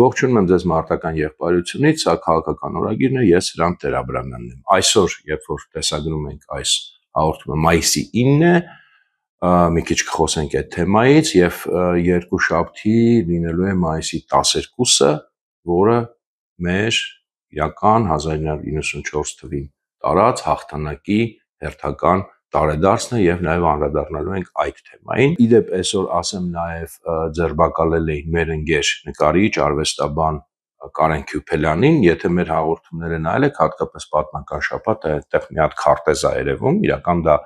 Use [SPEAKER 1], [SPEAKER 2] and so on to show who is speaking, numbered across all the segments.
[SPEAKER 1] Ողջունում եմ ձեզ մարտական եղբայրությունից, սա քաղաքական օրագիրն է, ես Հրանտ Տեր-Աբրամյանն եմ։ Այսօր, երբ որ տեսագրում ենք այս հաղորդումը մայիսի 9-ն է, մի քիչ կխոսենք այդ թեմայից եւ երկուշաբթի լինելու է մայիսի 12-ը, որը մեր իրական 1994 թվին տարած հաղթանակի հերթական տարեդարձն է եւ նաեւ անդրադառնալու ենք այդ թեմային։ Իդեպ այսօր ասեմ նաեւ ձերբակալել էին մեր ընկեր նկարիչ, արվեստաբան Կարեն Քյուփելյանին, եթե մեր հաղորդումները նայել եք, հատկապես պատմական շաբաթ, այդտեղ մի հատ քարտեզ է երևում, իրական դա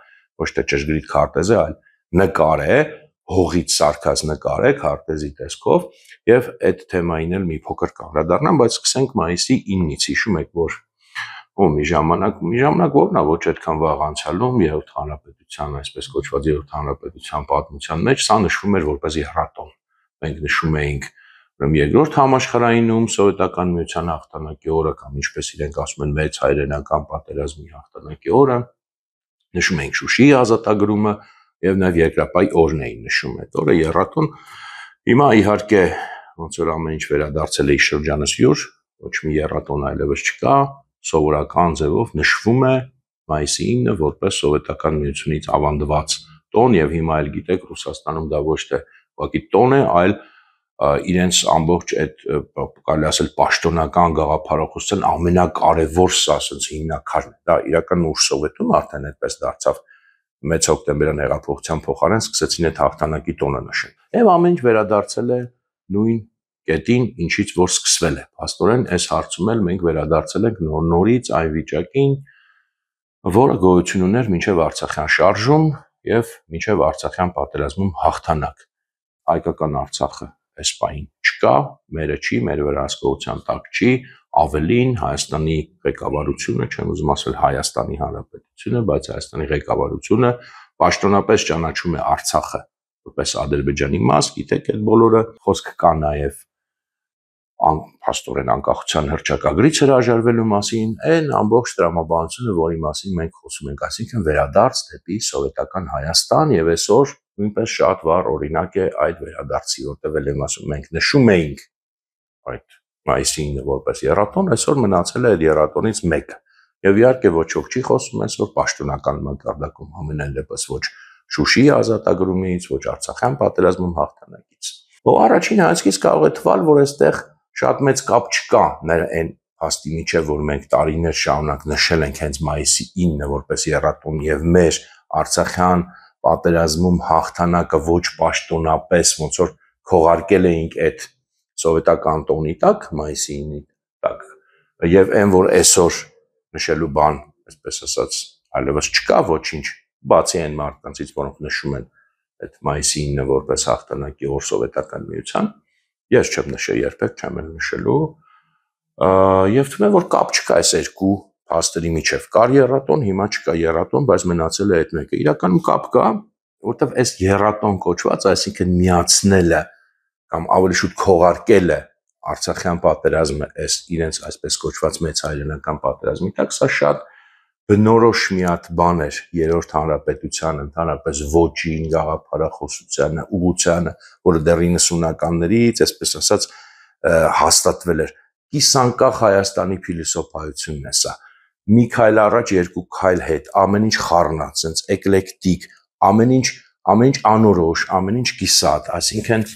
[SPEAKER 1] ոչ թե ճշգրիտ քարտեզ է, այլ նկար է, հողից սարքած նկար է քարտեզի տեսքով, եւ այդ թեմային էլ մի փոքր կանդրադառնամ, բայց սկսենք մայիսի 9-ից, հիշում եք, որ մի ժամանակ որն է ոչ այդքան վաղ անցյալում Երրորդ հանրապետության, այսպես կոչված Երրորդ հանրապետության պատմության մեջ սա նշվում էր որպես եռատոն։ Մենք նշում էինք Երկրորդ համաշխարհայինում սովետական միության հաղթանակի օրը կամ ինչպես իրենք ասում են մեծ հայրենական պատերազմի հաղթանակի օրը, նշում էինք Շուշիի ազատագրումը եւ նաեւ Երկրապահի օրն էին նշում այդ օրը եռատոն։ Հիմա իհարկե ոնց որ ամեն ինչ վերադարձել է շրջանս յուր, ոչ մի եռատոն այլևս չկա, սովորական ձևով նշվում է մայիսի 9-ը որպես սովետական միությունից ավանդված տոն եւ հիմա էլ գիտեք Ռուսաստանում դա ոչ թե ուղղակի տոն է, այլ իրենց ամբողջ այդ կարելի ասել պաշտոնական գաղափարախոսության ամենակարևոր սա ասած հիմնականն է։ Դա իրական ուշ սովետում արդեն այդպես դարձավ մեծ հոկտեմբերյան հեղափոխության փոխարեն սկսեցին այդ հաղթանակի տոնը նշել։ Եվ ամեն ինչ վերադարձել է նույն կետին, ինչից որ սկսվել է։ Փաստորեն այս հարցում էլ մենք վերադարձել ենք նորից այն վիճակին, որը գոյություն ուներ մինչև Արցախյան շարժում եւ մինչև Արցախյան պատերազմում հաղթանակ։ Հայկական Արցախը այս պահին չկա, մերը չի, մեր վերահսկողության տակ չի, ավելին Հայաստանի ղեկավարությունը, չեմ ուզում ասել Հայաստանի Հանրապետությունը, բայց Հայաստանի ղեկավարությունը պաշտոնապես ճանաչում է Արցախը որպես Ադրբեջանի մաս, գիտեք, այդ բոլորը խոսք կա նաեւ փաստորեն անկախության հռչակագրից հրաժարվելու մասին, այն ամբողջ տրամաբանությունը, որի մասին մենք խոսում ենք, այսինքն վերադարձ դեպի սովետական Հայաստան եւ այսօր նույնպես շատ վառ օրինակ է այդ վերադարձի, որտեղ էլ եմ ասում, մենք նշում էինք այդ մայիսի 9-ը որպես եռատոն, այսօր մնացել է այդ եռատոնից մեկը։ Եվ իհարկե ոչ ոք չի խոսում այսօր պաշտոնական մակարդակում, ամենայն դեպս ոչ Շուշիի ազատագրումից, ոչ Արցախյան պատերազմում հաղթանակից։ Ու առաջին հայացքից կարող է թվալ, որ այստեղ շատ մեծ կապ չկա այն հաստի միջև, որ մենք տարիներ շարունակ նշել ենք հենց մայիսի 9-ը որպես եռատոն եւ մեր Արցախյան պատերազմում հաղթանակը ոչ պաշտոնապես ոնց որ քողարկել էինք այդ սովետական տոնի տակ մայիսի 9-ի տակ եւ այն որ այսօր նշելու բան, այսպես ասած, այլևս չկա ոչինչ, բացի այն մարդկանցից, որոնք նշում են այդ մայիսի 9-ը որպես հաղթանակի օր սովետական միության, ես չեմ նշել երբեք, չեմ էլ նշելու, եւ թվում է որ կապ չկա այս երկու փաստերի միջև։ Կար եռատոն, հիմա չկա եռատոն, բայց մնացել է այդ մեկը։ Իրականում կապ կա, որտեղ այս եռատոն կոչված, այսինքն միացնելը կամ ավելի շուտ քողարկելը Արցախյան պատերազմը այս իրենց այսպես կոչված մեծ հայրենական պատերազմի տակ, սա շատ բնորոշ մի հատ բան էր Երրորդ հանրապետության ընդհանրապես ոճին, գաղափարախոսությանը, ուղղությանը, որը դեռ 90-ականներից, այսպես ասած, հաստատվել էր։ Կիսանկախ Հայաստանի փիլիսոփայությունն է սա։ Մի քայլ առաջ, երկու քայլ հետ, ամեն ինչ խառնած, sense էկլեկտիկ, ամեն ինչ անորոշ, ամեն ինչ կիսատ, այսինքն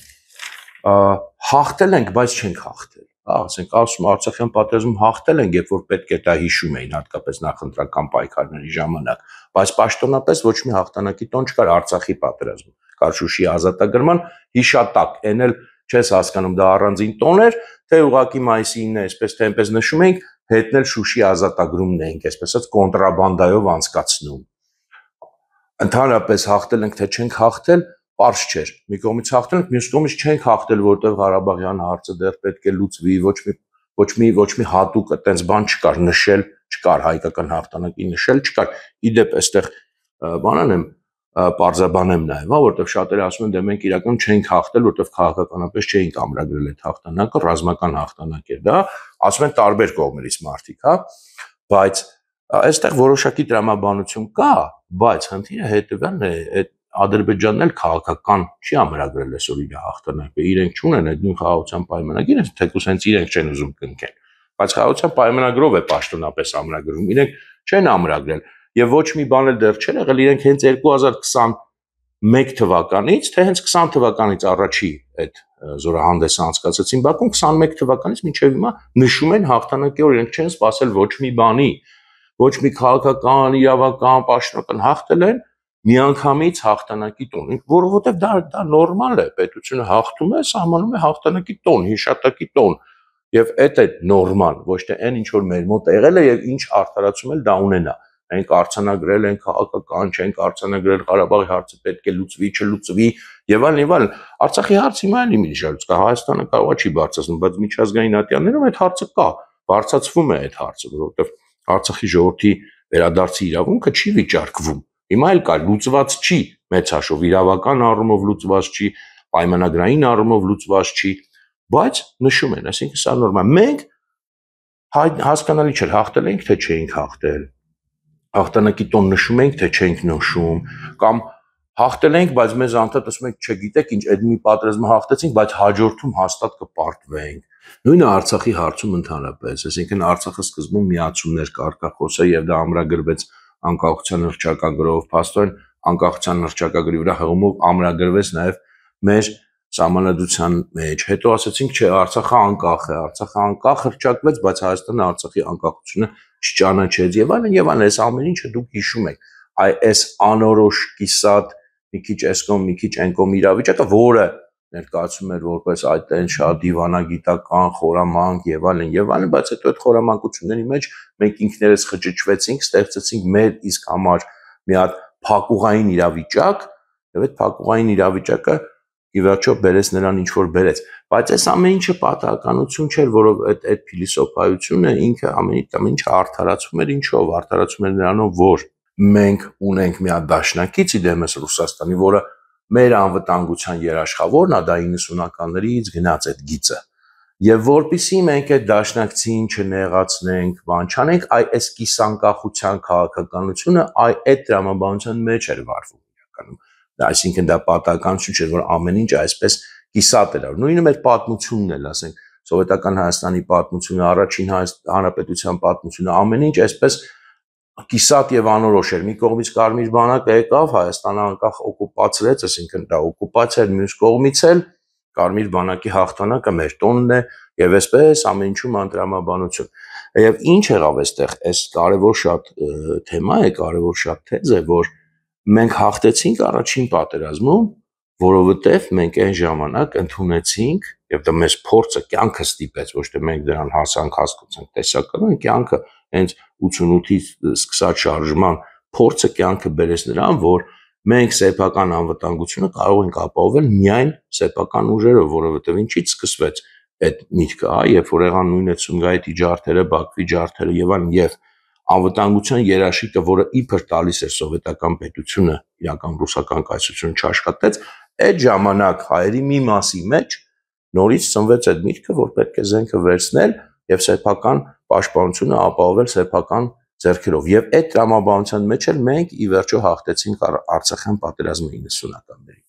[SPEAKER 1] հաղթել ենք, բայց չենք հաղթել։ Ասենք ասում Արցախյան պատերազմում հաղթել ենք, երբ որ պետք է դա հիշում էին, հատկապես նախընտրական պայքարների ժամանակ, բայց պաշտոնապես ոչ մի հաղթանակի տոն չկար Արցախի պատերազմում։ Կար Շուշիի ազատագրման հիշատակ, այն էլ չես հասկանում դա առանձին տոն էր, թե ուղղակի մայիսի 9-ը, այսպես թե այնպես նշում էինք, հետնել Շուշիի ազատագրումն էինք, այսպես ասած կոնտրաբանդայով անցկացնում։ Ընդհանրապես հաղթել ենք, թե չենք հաղթել, պարզ չէր։ Մի կողմից հաղթել ենք, մյուս կողմից չենք հաղթել, որտեղ Ղարաբաղյան հարցը դեռ պետք է լուծվի, ոչ մի հատուկ այտենց բան չկար, նշել չկար, հայկական հաղթանակի նշել չկար։ Իդեպ այստեղ բանան եմ պարզաբանեմ նաև, որտեղ շատերը ասում են, դե մենք իրական չենք հաղթել, որտեղ քաղաքականապես չէինք ամրագրել այդ հաղթանակը, ռազմական հաղթանակ էր դա, ասում են տարբեր կողմերից մարդիկ, հա, բայց այստեղ որոշակի տրամաբանություն կա, բայց խնդիրը հետևյալն է, այդ Ադրբեջանն էլ քաղաքական չի ամրագրել այսօր իր հաղթանակը, իրենք չունեն այդ նույն խաղաղության պայմանագիրը, թեկուզ հենց իրենք չեն ուզում կնքեն, բայց խաղաղության պայմանագրով է պաշտոնապես ամրագրում, իրենք չեն ամրագրել եւ ոչ մի բան էլ դեռ չէր եղել, իրենք հենց 2021 թվականից, թե հենց 20 թվականից առաջի այդ զորահանդեսը անցկացրեցին Բաքվում, 21 թվականից մինչև հիմա նշում են հաղթանակի օր, իրենք չեն սպասել ոչ մի բանի, ոչ մի քաղաքական, իրավական, պաշտոնական հաղթել են միանգամից հաղթանակի տոն, որովհետև դա նորմալ է, պետությունը հաղթում է, սահմանում է հաղթանակի տոն, հիշատակի տոն, եւ այդ է նորմալ, ոչ թե այն ինչ որ մեր մոտ եղել է եւ ինչ արդարացում էլ դա ունենա։ Մենք արձանագրել ենք քաղաքական, չենք արձանագրել Ղարաբաղի հարցը պետք է լուծվի, չլուծվի եւ այլն եւ այլն։ Արցախի հարցը հիմա էլ իմիջիայլուց կա, Հայաստանը կարող է չի բարձրացնում, բայց միջազգային ատյաններում այդ հարցը կա, բարձրացվում է այդ հարցը, որովհետեւ Արցախի ժողովրդի վերադարձի իրավունքը չի վիճարկվում։ Հիմա էլ կա, լուծված չի մեծ հաշվով, իրավական առումով լուծված չի, պայմանագրային առումով լուծված չի, բայց նշում են, այսինքն սա նորմալ։ Մենք հասկանալի չէ, հաղթել ենք թե չէինք հաղթել։ Հաղթանակի տոն նշում ենք թե չենք նշում, կամ հաղթել ենք, բայց մեզ անդադ ասում ենք, չգիտեք ինչ, այդ մի պատերազմը հաղթեցինք, բայց հաջորդում հաստատ կպարտվենք։ Նույնը Արցախի հարցում ընդհանրապես, այսինքն Արցախը սկզբում միացումներ կարգախոսը եւ դա ամրագրվեց անկախության հռչակագրով, փաստորեն անկախության հռչակագրի վրա հղումով ամրագրվեց նաեւ մեր սահմանադրության մեջ։ Հետո ասացինք, չէ, Արցախը անկախ է, Արցախը անկախ հռչակվեց, բայց Հայաստանը Արցախի անկախությունը չճանաչեց եւ այլն, այս ամեն ինչը դուք հիշում եք։ Այս անորոշ կիսատ մի քիչ այս կողմ, մի քիչ այն կողմ իրավիճակը, որը ներկայացում էր որպես այդտեն շատ դիվանագիտական, խորամանկ եւ այլն, բայց հետո այդ խորամանկությունների մեջ մենք ինքներս խճճվեցինք, ստեղծեցինք մեր իսկ համար մի հատ փակուղային իրավիճակ, եւ այդ փակուղային իրավիճակը ի վերջո բերեց նրան ինչ որ բերեց, բայց այս ամեն ինչը պատահականություն չէր, որով այդ փիլիսոփայությունը ինքը ամեն ինչը արդարացում էր, ինչով արդարացում էր նրանով, որ մենք ունենք մի հատ դաշնակից իդեմս Ռուսաստանի, որը մեր անվտանգության երաշխավորն է, դա 90-ականներից գնաց այդ գիծը, եւ որpիսի մենք այդ դաշնակցին չնեղացնենք, բան չանենք, այս կիսանկախության քաղաքականությունը այդ տրամաբանության մեջ էր վարվում իրականում, այսինքն դա պատահականություն չէր, որ ամեն ինչ այսպես կիսատ էր, նույնը մեր պատմությունն էլ, ասենք, սովետական Հայաստանի պատմությունը, առաջին հանրապետության պատմությունը, ամեն ինչ այսպես կիսատ եւ անորոշ էր, մի կողմից Կարմիր բանակը եկավ, Հայաստանը անկախ օկուպացրեց, այսինքն դա օկուպացիա էր, մյուս կողմից էլ Կարմիր բանակի հաղթանակը մեր տոնն է եւ այսպես ամեն ինչում անտրամաբանություն։ Եվ ինչ եղավ այստեղ, այս կարևոր շատ թեմա է, կարևոր շատ թեզ է, որ մենք հաղթեցինք առաջին պատերազմում, որովհետեւ մենք այն ժամանակ ընդունեցինք եւ դա մեզ փորձը կյանքը ստիպեց, ոչ թե մենք դրան հասանք, հասկացանք տեսականորեն, կյանքը հենց 88-ից սկսած շարժման փորձը կյանքը բերեց նրան, որ մենք սեփական անվտանգությունը կարող ենք ապահովել միայն սեփական ուժերով, որովհետեւ ինչից սկսվեց այդ միտքը, երբ որ եղան նույն այդ Սումգայիթի ջարդերը, Բաքվի ջարդերը եւ այլն, եւ անվտանգության երաշխիքը, որը իբր տալիս էր սովետական պետությունը, իրական ռուսական կայսրությունը չաշխատեց, այդ ժամանակ հայերի մի մասի մեջ նորից ծնվեց այդ միտքը, որ պետք է զենքը վերցնել եւ սեփական պաշտպանությունը ապահովել սեփական ձեռքերով։ Եվ այդ տրամաբանության մեջ էլ մենք ի վերջո հաղթեցինք Արցախյան պատերազմը 90-ականներին։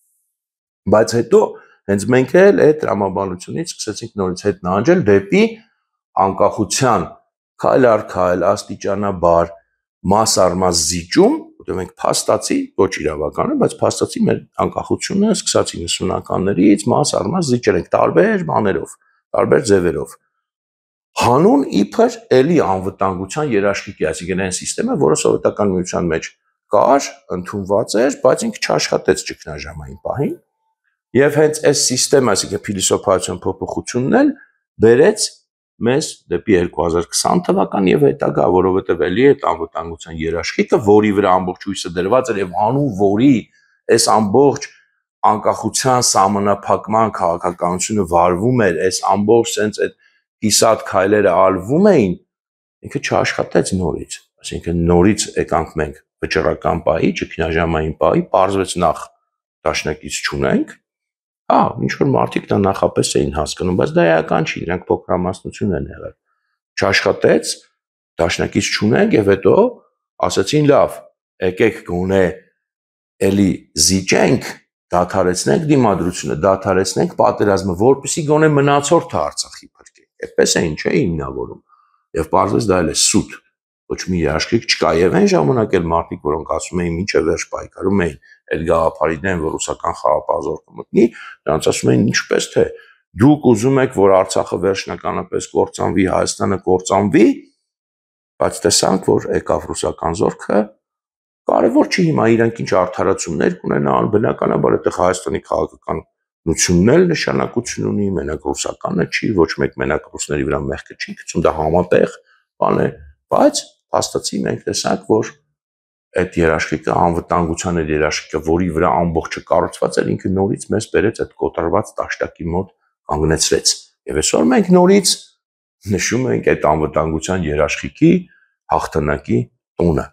[SPEAKER 1] Բայց հետո հենց մենք էլ այդ տրամաբանությունից սկսեցինք նորից հետ նահանջել դեպի անկախության քայլ առ քայլ, աստիճանաբար, մաս առ մաս զիջում, որտեղ մենք փաստացի, ոչ իրավական, բայց փաստացի մեր անկախությունը սկսած 90-ականներից մաս առ մաս զիջել ենք տարբեր բաներով, տարբեր ձևերով։ Հանուն իբր էլի անվտանգության երաշխիքի, այսինքն այն համակարգը, որը սովետական միության մեջ կար, ընդունված էր, բայց ինքը չաշխատեց ճգնաժամային պահին, եւ հենց այս համակարգը, այսինքն փիլիսոփայության փոփոխությունն էլ բերեց մեզ դեպի 2020 թվական եւ հետագա, որովհետեւ էլի այդ անվտանգության երաշխիքը, որի վրա ամբողջ հույսը դրված էր եւ հանուն որի այս ամբողջ անկախության սահմանափակման քաղաքականությունը վարվում էր, այս ամբողջ sense այդ կիսատ քայլերը ալվում էին, ինքը չաշխատեց նորից, այսինքն նորից եկանք մենք վճռական պահի, ճգնաժամային պահի, պարզվեց նախ դաշնակից չունենք, ինչ որ մարդիկ դա նախապես էին հասկանում, բայց դա էական չի, նրանք փոքրամասնություն են եղել, չաշխատեց, դաշնակից չունենք եւ հետո ասացին լավ, եկեք գոնե էլի զիջենք, դադարեցնենք դիմադրությունը, դադարեցնենք պատերազմը, որպեսզի գոնե մնացորդը Արցախի փրկենք։ Այդպես էին, չէ՞ հիմնավորում։ Եվ պարզվեց դա էլ է սուտ, ոչ մի երաշխիք չկա։ Եվ այն ժամանակ էլ մարդիկ, որոնք ասում էին մինչև վերջ պայքարում էին այդ գաղափարի դեմ, որ ռուսական խաղապազորքը մտնի, նրանց ասում էին ինչպես թե դուք ուզում եք, որ Արցախը վերջնականապես կործանվի, Հայաստանը կործանվի, բայց տեսանք, որ եկավ ռուսական զորքը, կարևոր չի հիմա իրանք ինչ արդարացումներ կունենան, բնականաբար այդտեղ Հայաստանի քաղաքականությունն էլ նշանակություն ունի, մենակ ռուսականը չի, ոչ մեկ մենակ ռուսների վրա մեղքը չի գցում, դա համատեղ բան է, բայց փաստացի մենք տեսանք, որ այդ երաշխիքը, անվտանգության այդ երաշխիքը, որի վրա ամբողջը կառուցված էր, ինքը նորից մեզ բերեց այդ կոտրված տաշտակի մոտ կանգնեցրեց։ Եվ այսօր մենք նորից նշում ենք այդ անվտանգության երաշխիքի հաղթանակի տոնը։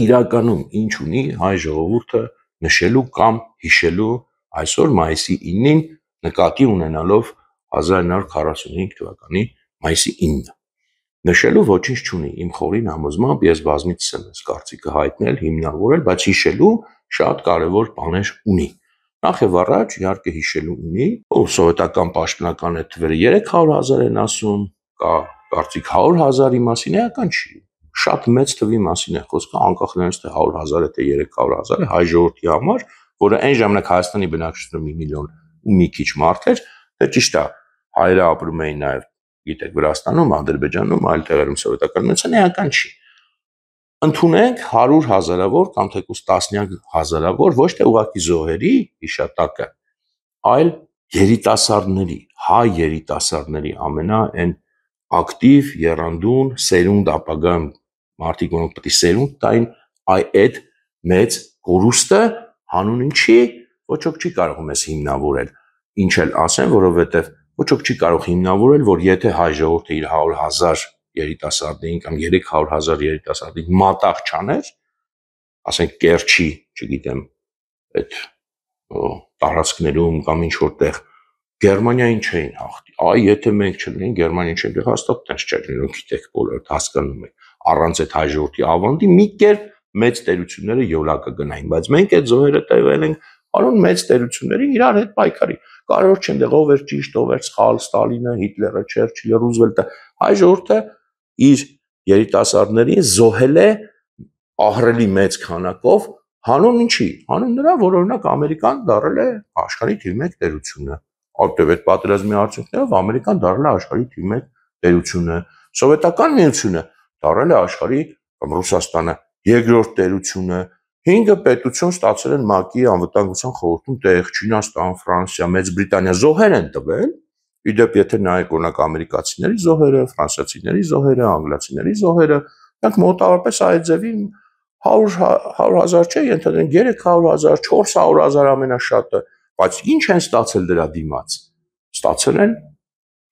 [SPEAKER 1] Իրականում ինչ ունի հայ ժողովուրդը նշելու կամ հիշելու այսօր մայիսի 9-ին նկատի ունենալով 1945 թվականի մայիսի 9-ը։ Նշելու ոչինչ չունի, իմ խորին համոզմամբ ես բազմիցս եմ այս կարծիքը հայտնել, հիմնավորել, բայց հիշելու շատ կարևոր բաներ ունի։ Նախ եւ առաջ իհարկե հիշելու ունի, որ սովետական պաշտոնական այդ թվերը 300,000 են ասում, կա կարծիք 100,000-ի մասին, էական չի։ Շատ մեծ թվի մասին է խոսքը, անկախ նրանից թե 100,000 է թե 300,000 է հայ ժողովրդի համար, որը այն ժամանակ Հայաստանի բնակչությունը 1 միլիոն ու մի քիչ մարդ էր, դե ճիշտ է, հայերը ապրում էին նաև, գիտեք, Վրաստանում, Ադրբեջանում, այլ տեղերում սովետական միության էական չի։ Ընդունենք 100,000-ավոր կամ թեկուզ տասնյակ հազարավոր ոչ թե ուղղակի զոհերի հիշատակը, այլ երիտասարդների, հայ երիտասարդների ամենա այն ակտիվ, եռանդուն, սերունդ ապագայում մարդիկ, որոնք պետք է սերունդ տային այդ մեծ կորուստը հանուն ինչի ոչ ոք չի կարող մեզ հիմնավորել։ Ինչ էլ ասեմ, որովհետև ոչ ոք չի կարող հիմնավորել, որ եթե հայ ժողովուրդը իր 100,000 երիտասարդներին կամ 300,000 երիտասարդին մատաղ չաներ, ասենք Կերչի, չգիտեմ, այդ տարածքներում կամ ինչ որտեղ Գերմանիային չէին հաղթի։ Այ եթե մենք չլինենք Գերմանիան չէին, հաստատ տես չէր լինում, գիտեք, բոլորը հասկանում եք։ Առանց այդ հայ ժողովրդի ավանդի մի կերպ մեծ տերությունները յոլա կգնային, բայց մենք այդ զոհերը տևել ենք անուն մեծ տերությունների իրար հետ պայքարի։ Կարևոր չէ այնտեղ ով էր ճիշտ, ով էր սխալ, Ստալինը, Հիտլերը, Չերչիլը, Ռուզվելտը, հայ ժողովուրդը իր երիտասարդներին զոհել է ահռելի մեծ քանակով հանուն ինչի։ Հանուն նրա, որ օրինակ Ամերիկան դարել է աշխարհի թիվ 1 տերությունը։ Որտեւ այդ պատերազմի արդյունքներով Ամերիկան դարել է աշխարհի թիվ 1 տերությունը։ Սովետական միությունը դարել է աշխարհի կամ Ռուսաստանը երկրորդ տերությունը։ 5 պետություն ստացել են ՄԱԿ-ի անվտանգության խորհրդում տեղ, Չինաստան, Ֆրանսիա, Մեծ Բրիտանիա զոհեր են տվել։ Իդեպ եթե նայեք օրինակ ամերիկացիների զոհերը, ֆրանսիացիների զոհերը, անգլիացիների զոհերը, դրանք մոտավորապես այդ ձևի 100,000 չէ, ենթադրենք 300,000, 400,000 ամենաշատը, բայց ինչ են ստացել դրա դիմաց։ Ստացել են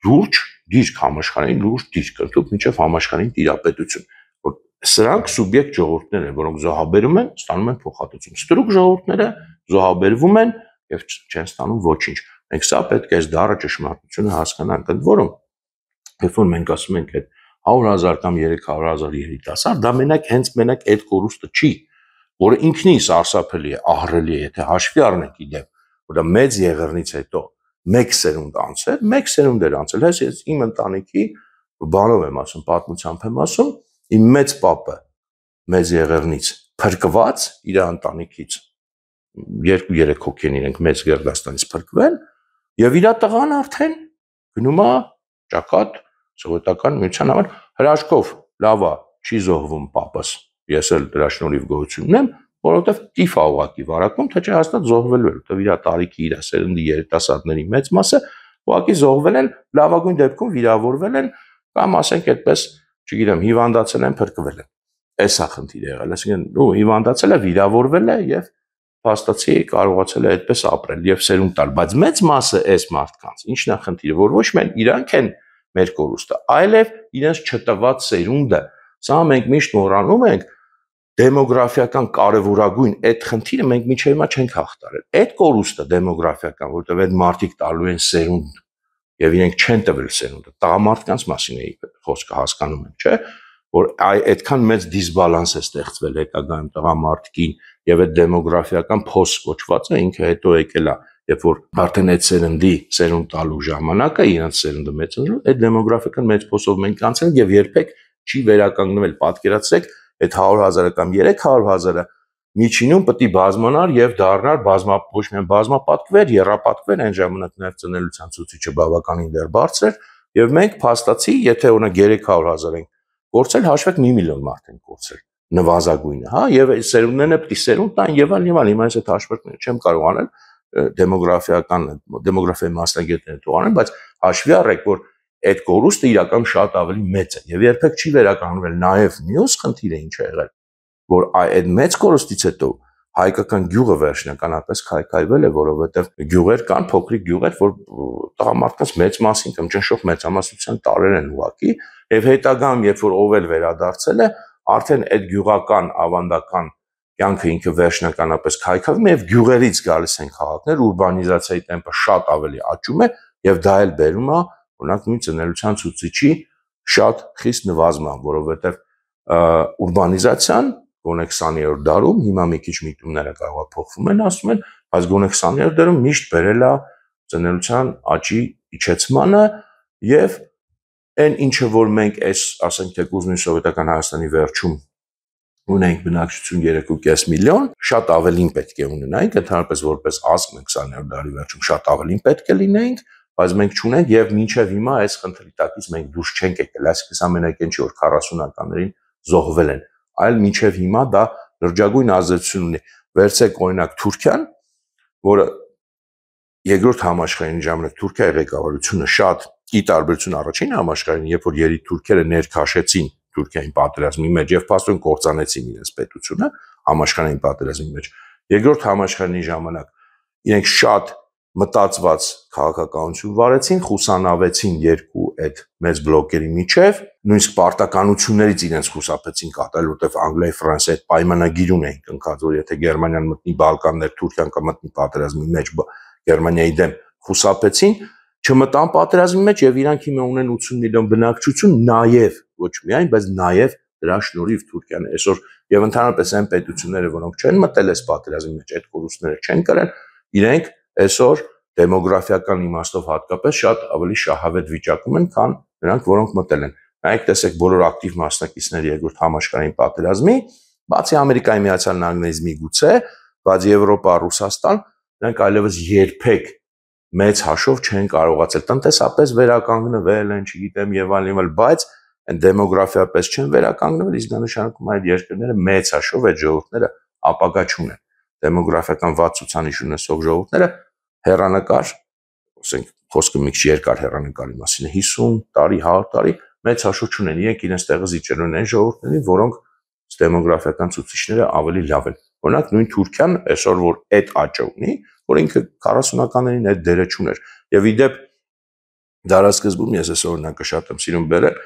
[SPEAKER 1] լուրջ դիրք, համաշխարհային լուրջ դիրք, ընդհանուր մինչև համաշխարհային տիրապետություն, որ սրանք սուբյեկտ ժողովուրդներ են, որոնք զոհաբերում են, ստանում են փոխհատուցում։ Ստրուկ ժողովուրդները զոհաբերվում են եւ չեն ստանում ոչինչ։ Մենք սա պետք է այս դառը ճշմարտությունը հասկանանք, ընդ որում, երբ որ մենք ասում ենք այդ 100,000 կամ 300,000 երիտասարդ, դա մենակ այդ կորուստը չի, որը ինքնին սարսափելի է, ահռելի է, եթե հաշվի առնենք իդեպ, որ դա մեծ եղեռնից հետո մեկ սերունդ անցել, մեկ սերունդ էր անցել, ես իմ ընտանիքի բանով եմ ասում, պատմությամբ եմ ասում, իմ մեծ պապը մեծ եղեռնից փրկված իր ընտանիքից 2-3 հոգի են իրենք մեծ Գերդաստանից փրկվել եւ իր տղան արդեն գնում է ճակատ սովետական միության համար հրաշքով լավ է չի զոհվում պապս ես էլ դրա շնորհիվ գոհություն ունեմ որովհետեւ տիֆ է ուղակի վարակում թե չէ հաստատ զոհվելու էր որովհետեւ իր տարիքի իր սերնդի երիտասարդների մեծ մասը ուղակի զոհվել են լավագույն դեպքում վիրավորվել են կամ ասենք այդպես չգիտեմ հիվանդացել են փրկվել են էսա խնդիրը եղել այսինքն ու հիվանդացել է վիրավորվել է եւ փաստացի կարողացել է այդպես ապրել եւ սերունդ տալ, բայց մեծ մասը այս մարդկանց ինչն է խնդիրը, որ ոչ միայն իրանք են մեր կորուստը, այլև իրենց չտված սերունդը։ Սա մենք միշտ մոռանում ենք դեմոգրաֆիական կարևորագույն այդ խնդիրը մենք մինչև հիմա չենք հաղթարել։ Այդ կորուստը դեմոգրաֆիական, որտեղ այդ մարդիկ տալու են սերունդ եւ իրենք չեն տվել սերունդը։ Տղամարդկանց մասին է խոսքը հասկանում եք, չէ՞, որ այդքան մեծ դիսբալանս է ստեղծվել հետագայում տղամարդկին եւ այդ դեմոգրաֆիական փոս կոչվածը ինքը հետո եկել է, երբ որ արդեն այդ սերնդի սերունդ տալու ժամանակը իրենց սերունդը մեծանալու, այդ դեմոգրաֆիական մեծ փոսով մենք անցել եւ երբեք չի վերականգնվել։ Պատկերացրեք, այդ 100,000-ը կամ 300,000-ը միջինում պետք է բազմանար եւ դառնար ոչ միայն բազմապատկվեր, եռապատկվեր, այն ժամանակ նաեւ ծնելիության ցուցիչը բավականին դեռ բարձր էր եւ մենք փաստացի, եթե օրինակ 300,000 ենք կորցրել, հաշվեք 1 միլիոն մարդ են կորցրել նվազագույնը, հա, եւ այդ սերունդներն պետք է սերունդ տան եւ այլն, հիմա այս այդ հաշվարկները չեմ կարող անել, դեմոգրաֆիայի մասնագետները թող անեն, բայց հաշվի առեք, որ այդ կորուստը իրական շատ ավելի մեծ է եւ երբեք չի վերականգնվել։ Նաեւ մյուս խնդիրը ինչ է եղել, որ այդ մեծ կորուստից հետո հայկական գյուղը վերջնականապես քայքայվել է, որովհետեւ գյուղեր կան, փոքրիկ գյուղեր, որ տղամարդկանց մեծ մասին կամ ճնշող մեծամասնության տարեր են ուղակի եւ հետագայում, երբ որ ով էլ վերադարձել է, արդեն այդ գյուղական ավանդական կյանքը ինքը վերջնականապես քայքայվում է եւ գյուղերից գալիս են քաղաքներ, ուրբանիզացիայի տեմպը շատ ավելի աճում է եւ դա էլ բերում է օրինակ նույն ծնելիության ցուցիչի շատ խիստ նվազման, որովհետեւ ուրբանիզացիան գոնե 20-րդ դարում, հիմա մի քիչ միտումները կարող է փոխվում են, ասում են, բայց գոնե 20-րդ դարում միշտ բերել է ծնելիության աճի իջեցմանը եւ այն ինչը որ մենք այս, ասենք թեկուզ նույն սովետական Հայաստանի վերջում ունենք բնակչություն 3.5 միլիոն, շատ ավելին պետք է ունենայինք, ընդհանրապես որպես ազգ մենք 20-րդ դարի վերջում շատ ավելին պետք է լինեինք, բայց մենք չունենք եւ մինչեւ հիմա այս խնդրի տակից մենք դուրս չենք եկել, այսինքն ամենակեն չի որ 40-ականներին զոհվել են, այլ մինչեւ հիմա դա լրջագույն ազդեցություն ունի։ Վերցեք օրինակ Թուրքիան, որը երկրորդ համաշխարհային ժամանակ Թուրքիայի ղեկավարությունը շատ ի տարբերություն առաջին համաշխարհային, երբ որ երիտի թուրքերը ներքաշեցին Թուրքիային պատերազմի մեջ եւ փաստորեն կործանեցին իրենց պետությունը համաշխարհային պատերազմի մեջ։ Երկրորդ համաշխարհային ժամանակ իրենք շատ մտածված քաղաքականություն վարեցին, խուսանավեցին երկու այդ մեծ բլոկերի միջև, նույնիսկ պարտականություններից իրենց խուսափեցին կատարել, որտեղ Անգլիայի, Ֆրանսիայի այդ պայմանագիրուն էին կնքած, որ եթե Գերմանիան մտնի Բալկաններ, Թուրքիան կմտնի պատերազմի մեջ Գերմանիայի դեմ, խուսափեցին, չմտան պատերազմի մեջ եւ իրանք հիմա ունեն 80 միլիոն բնակչություն, նաեւ ոչ միայն, բայց նաեւ դրա շնորհիվ Թուրքիան այսօր եւ ընդհանրապես այն պետությունները, որոնք չեն մտել այս պատերազմի մեջ, այդ կորուստները չեն կրել, իրենք այսօր դեմոգրաֆիական իմաստով հատկապես շատ ավելի շահավետ վիճակում են, քան նրանք, որոնք մտել են։ Նայեք, տեսեք բոլոր ակտիվ մասնակիցները երկրորդ համաշխարհային պատերազմի, բացի Ամերիկայի Միացյալ Նահանգներից միգուցե, բայց Եվրոպա, Ռուսաստան, նրանք այլևս երբեք մեծ հաշով չեն կարողացել տնտեսապես վերականգնվել են, չգիտեմ եւ այլն, բայց այն դեմոգրաֆիապես չեն վերականգնվել, իսկ դա նշանակում է այդ երկրները մեծ հաշով այդ ժողովուրդները ապագա չունեն։ Դեմոգրաֆիական վատ ցուցանիշ ունեցող ժողովուրդները հեռանկար, ասենք խոսքը մի քիչ երկար հեռանկարի մասին է, 50 տարի, 100 տարի մեծ հաշով չունեն, իրենք իրենց տեղը զիջել են այն ժողովուրդներին, որոնք դեմոգրաֆիական ցուցիչները ավելի լավ են։ Օրինակ նույն Թուրքիան այսօր որ այդ աճը ունի, որ ինքը 40-ականներին այդ դերը չուներ։ Եվ իդեպ դարաշրջանում ես այս օրինակը շատ եմ սիրում բերել,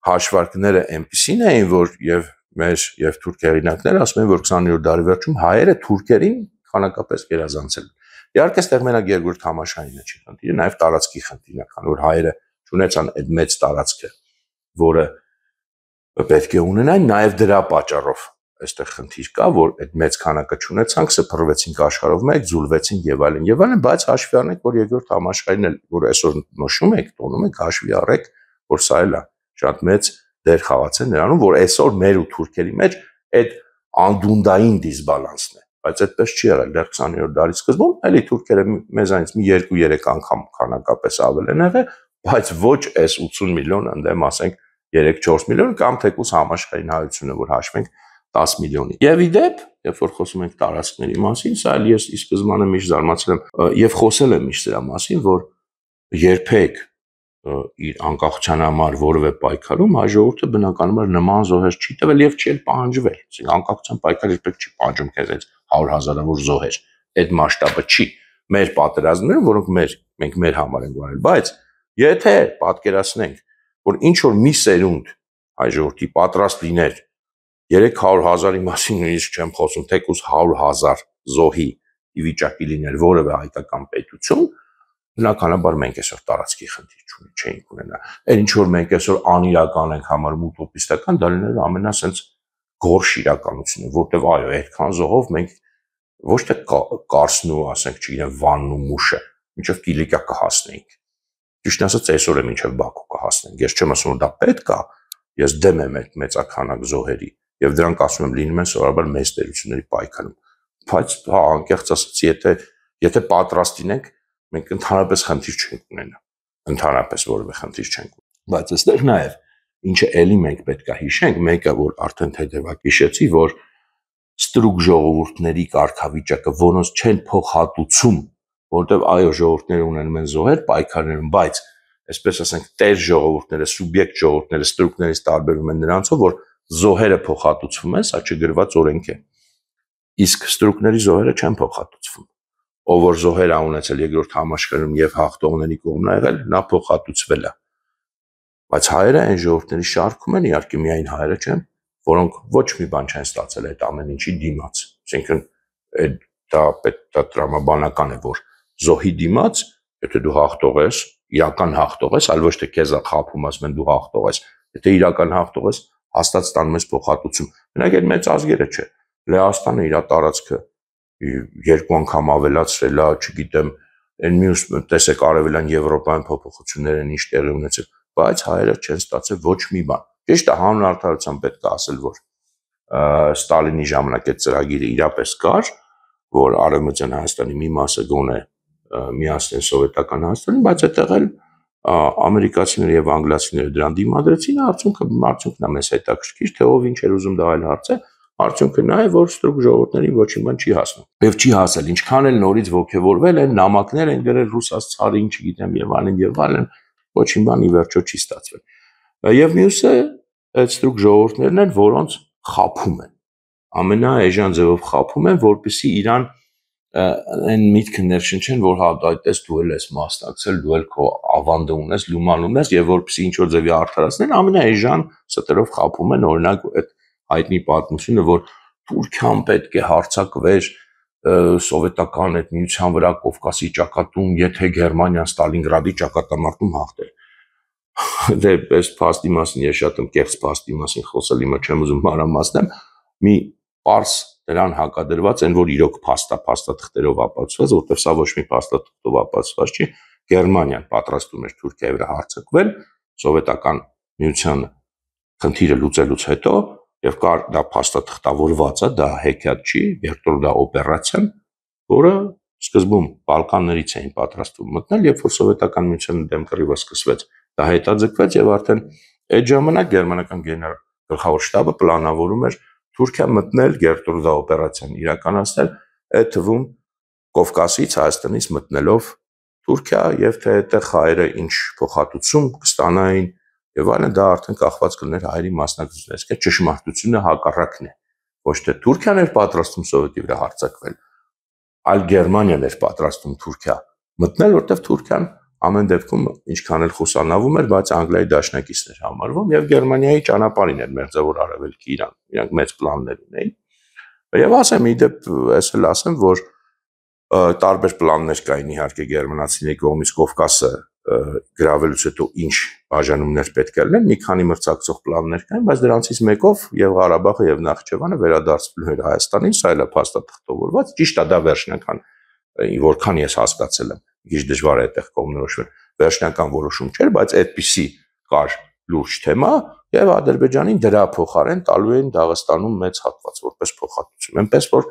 [SPEAKER 1] հաշվարկները այնպիսին էին, որ եւ մեր եւ թուրք հեղինակները ասում են, որ 20-րդ դարի վերջում հայերը թուրքերին քանակապես գերազանցել են։ Իհարկե, այստեղ մենակ երկրորդ համաշխարհայինը չի խնդիրը, նաեւ տարածքի խնդիրն է, քանի որ հայերը ունեցան այդ մեծ տարածքը, որը պետք է ունենային, նաեւ դրա պատճառով այստեղ խնդիր կա, որ այդ մեծ քանակը չունեցանք, սփռվեցինք աշխարհով մեկ, ձուլվեցինք եւ այլն, բայց հաշվի առնեք, որ երկրորդ համաշխարհային էլ, որ այսօր նշում եք, տոնում եք, հաշվի առեք, որ սա էլ է շատ մեծ դեր խաղացել նրանում, որ այսօր մեր ու թուրքերի մեջ այդ անդունդային դիսբալանսն է, բայց այդպես չի եղել դեռ 20-րդ դարի սկզբում, էլի թուրքերը մեզանից մի 2-3 անգամ քանակապես ավել են եղել, բայց ոչ այս 80 միլիոն ընդդեմ ասենք 3-4 միլիոն կամ թեկուզ համաշխարհային հայությունը, որ հաշվենք 10 միլիոնի։ Եվ իդեպ, երբ որ խոսում ենք տարածքների մասին, սա էլ ես ի սկզբանե միշտ զարմացել եմ եւ խոսել եմ միշտ դրա մասին, որ երբեք իր անկախության համար որևէ պայքարում հայ ժողովուրդը բնականաբար նման զոհեր չի տվել եւ չի պահանջվել։ Այսինքն անկախության պայքարը երբեք չի պահանջում քեզ այդ 100,000-ավոր զոհեր։ Այդ մասշտաբը չի։ Մեր պատերազմները, որոնք մենք մեր համար ենք վարել, բայց եթե պատկերացնենք, որ ինչ որ մի սերունդ հայ ժողովրդի պատրաստ լիներ 300,000-ի մասին նույնիսկ չեմ խոսում, թեկուզ 100,000 զոհի ի վիճակի լիներ որևէ հայկական պետություն, բնականաբար մենք այսօր տարածքի խնդիր չէինք ունենա։ Այն ինչ որ մենք այսօր անիրական ենք համարում ուտոպիստական, դա լինել ամենասենց գորշ իրականությունը, որտեղ այո, այդքան զոհով մենք ոչ թե կարսն ու ասենք չգիտեմ վանն ու մուշը, մինչև Կիլիկիա կհասնեինք։ Ճիշտ ասած այսօր է մինչև Բաքու կհասնենք։ Ես չեմ ասում որ դա պետք է, ես դեմ եմ այդ մեծականակ զոհերի եւ դրանք ասում եմ լինում են սովորաբար մեծ տերությունների պայքարում։ Բայց հա անկեղծ ասած, եթե պատրաստ լինենք, մենք ընդհանրապես խնդիր չենք ունենա։ Ընդհանրապես որևէ խնդիր չենք ունենա։ Բայց այստեղ նաեւ ինչը էլի մենք պետք է հիշենք, մեկը որ արդեն հետևակ հիշեցի, որ ստրուկ ժողովուրդների կարգավիճակը, որոնց չեն փոխհատուցում, որտեղ այո ժողովուրդները ունենում են զոհեր, պայքարներում, բայց այսպես ասենք տեր ժողովուրդները, սուբյեկտ ժողովուրդները ստրուկներից տարբերվում են նրանցով, որ զոհերը փոխհատուցվում են, սա չգրված օրենք է։ Իսկ ստրուկների զոհերը չեն փոխհատուցվում։ Ով որ զոհեր ա ունեցել երկրորդ համաշխարհում եւ հաղթողների կողմն ա եղել, նա փոխհատուցվել է։ Բայց հայերը այն ժողովուրդների շարքում են, իհարկե միայն հայերը չեն, որոնք ոչ մի բան չեն ստացել այդ ամեն ինչի դիմաց։ Այսինքն դա տրամաբանական է, որ զոհի դիմաց, եթե դու հաղթող ես, իրական հաղթող ես, այլ ոչ թե քեզ խաբում ասում են դու հաղթող ես, եթե իրական հաղթող ես, հաստատ ստանում ես փոխհատուցում։ Մենակ այդ մեծ ազգերը չէ։ Լեհաստանը իր տարածքը 2 անգամ ավելացրել է, չգիտեմ, այն մյուս տեսեք արևելյան Եվրոպայում փոփոխություններ են ինչ տեղի ունեցել, բայց հայերը չեն ստացել ոչ մի բան։ Ճիշտ է, հանուն արդարության պետք է ասել, որ Ստալինի ժամանակ այդ ծրագիրը իրապես կար, որ Արևմտյան Հայաստանի մի մասը գոնե միացնեն սովետական Հայաստանին, բայց այդտեղ էլ ամերիկացիները եւ անգլիացիները դրան դիմադրեցին, արդյունքն է մեզ հետաքրքիր, թե ով ինչ էր ուզում դա այլ հարց է, արդյունքը նա է, որ ստրուկ ժողովուրդներին ոչինչ բան չի հասնում։ Եվ չի հասել, ինչքան էլ նորից ողջևորվել են, նամակներ են գրել ռուսաց ցարին, չգիտեմ, եւ այլն, ոչինչ բան ի վերջո չի ստացվել։ Եվ մյուսը այդ ստրուկ ժողովուրդներն են, որոնց խաբում են։ Ամենաէժան ձևով խաբում են, որպեսզի իրան այն միտքը ներշնչեն, որ հա այդպես դու էլ ես մասնակցել, դու էլ քո ավանդը ունես, լուման ունես, եւ որպեսզի ինչ որ ձևի արդարացնեն, ամենաէժան ստերով խաբում են, օրինակ այդ հայտնի պատմությունը, որ Թուրքիան պետք է հարձակվեր սովետական այդ միության վրա Կովկասի ճակատում, եթե Գերմանիան Ստալինգրադի ճակատամարտում հաղթեր։ Դե այս փաստի մասին ես շատ եմ կեղծ փաստի մասին խոսել, իմը չեմ ուզում մանրամասնեմ, մի պարզ դրան հակադրված են, որ իրոք փաստաթղթերով ապացուցված, որտեղ սա ոչ մի փաստաթղթով ապացուցված չի, Գերմանիան պատրաստում էր Թուրքիայի վրա հարձակվել, սովետական միության խնդիրը լուծելուց հետո, եւ կար դա փաստաթղթավորված է, դա հեքիաթ չի, երկրորդ դա օպերացիան, որը սկզբում Բալկաններից էին պատրաստվում մտնել, երբ որ սովետական միությանը դեմ կռիվը սկսվեց, դա հետաձգվեց եւ արդեն այդ ժամանակ գերմանական գլխավոր շտաբը պլանավորում էր Թուրքիա մտնել, երկրորդ օպերացիան իրականացնել, այդ թվում Կովկասից Հայաստանից մտնելով Թուրքիա եւ թե այդտեղ հայերը ինչ փոխհատուցում կստանային եւ այլն, դա արդեն կախված կլիներ հայերի մասնակցությունից։ Այդ ճշմարտությունը հակառակն է։ Ոչ թե Թուրքիան էր պատրաստում սովետի վրա հարձակվել, այլ Գերմանիան էր պատրաստում Թուրքիա մտնել, որտեղ Թուրքիան ամեն դեպքում ինչքան էլ խուսանավում էր, բայց Անգլիայի դաշնակիցն էր համարվում եւ Գերմանիայի ճանապարհին էր մերձավոր արևելքի Իրան։ Իրանք մեծ պլաններ ունեին։ Եվ ասեմ, իդեպ ես էլ ասեմ, որ տարբեր պլաններ կային իհարկե գերմանացիների կողմից Կովկասը գրավելուց հետո ինչ բաժանումներ պետք է լինեն, մի քանի մրցակցող պլաններ կային, բայց դրանցից մեկով եւ Ղարաբաղը եւ Նախիջևանը վերադարձվելու էր Հայաստանին, սա էլ է փաստաթղթավորված, ճիշտ է, դա վերջնական, որքան ես հասկացել եմ, քիչ դժվար է այդտեղ կողմնորոշվել, վերջնական որոշում չէր, բայց այդպիսի կար լուրջ թեմա եւ Ադրբեջանին դրա փոխարեն տալու էին Դաղստանում մեծ հատված որպես փոխհատուցում, այնպես որ